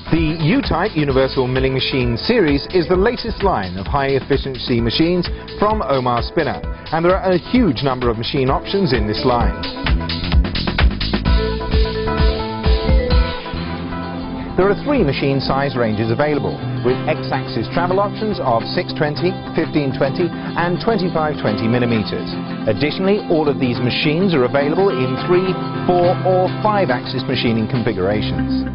The U-Type Universal Milling Machine series is the latest line of high-efficiency machines from Omar Spinner, and there are a huge number of machine options in this line. There are 3 machine size ranges available, with X-axis travel options of 620, 1520 and 2520 millimeters. Additionally, all of these machines are available in 3, 4 or 5-axis machining configurations.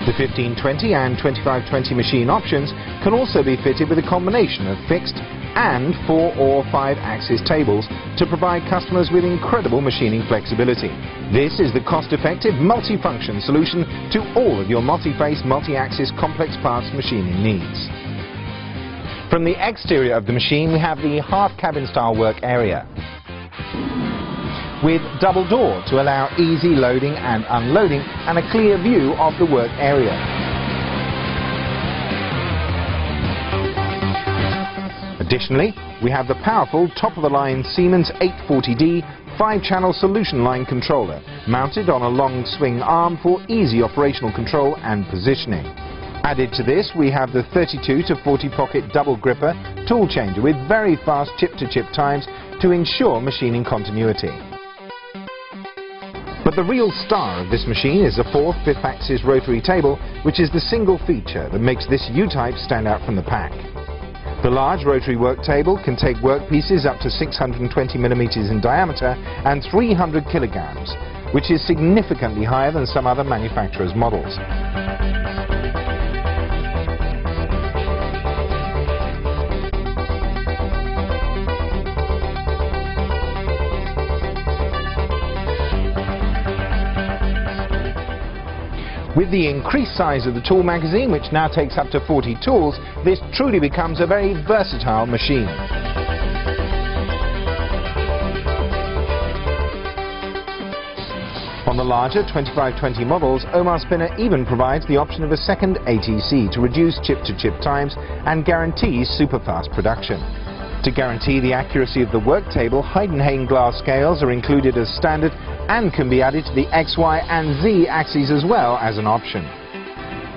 The 1520 and 2520 machine options can also be fitted with a combination of fixed and 4 or 5-axis tables to provide customers with incredible machining flexibility. This is the cost-effective multi-function solution to all of your multi-face, multi-axis complex parts machining needs. From the exterior of the machine we have the half-cabin style work area, with double door to allow easy loading and unloading and a clear view of the work area. Additionally, we have the powerful top-of-the-line Siemens 840D 5-channel solution line controller mounted on a long swing arm for easy operational control and positioning. Added to this, we have the 32 to 40 pocket double gripper tool changer with very fast chip-to-chip times to ensure machining continuity. But the real star of this machine is the 4th 5th axis rotary table, which is the single feature that makes this U-Type stand out from the pack. The large rotary work table can take workpieces up to 620 millimeters in diameter and 300 kilograms, which is significantly higher than some other manufacturers' models. With the increased size of the tool magazine, which now takes up to 40 tools, this truly becomes a very versatile machine. On the larger 2520 models, Omar Spinner even provides the option of a second ATC to reduce chip-to-chip times and guarantees super-fast production. To guarantee the accuracy of the work table, Heidenhain glass scales are included as standard and can be added to the X, Y and Z axes as well as an option.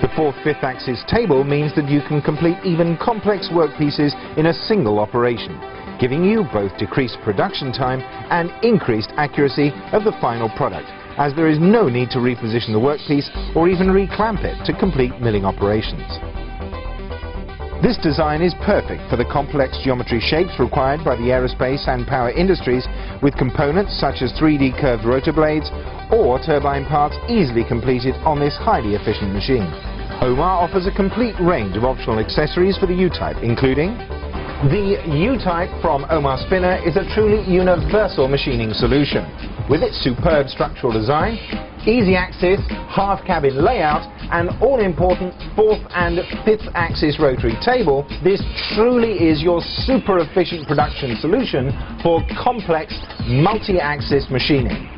The 4th 5th axis table means that you can complete even complex workpieces in a single operation, giving you both decreased production time and increased accuracy of the final product, as there is no need to reposition the workpiece or even reclamp it to complete milling operations. This design is perfect for the complex geometry shapes required by the aerospace and power industries, with components such as 3D curved rotor blades or turbine parts easily completed on this highly efficient machine. Omar offers a complete range of optional accessories for the U-Type, including the U-Type from Omar Spinner is a truly universal machining solution. With its superb structural design, easy axis, half-cabin layout and all-important 4th and 5th axis rotary table, this truly is your super efficient production solution for complex multi-axis machining.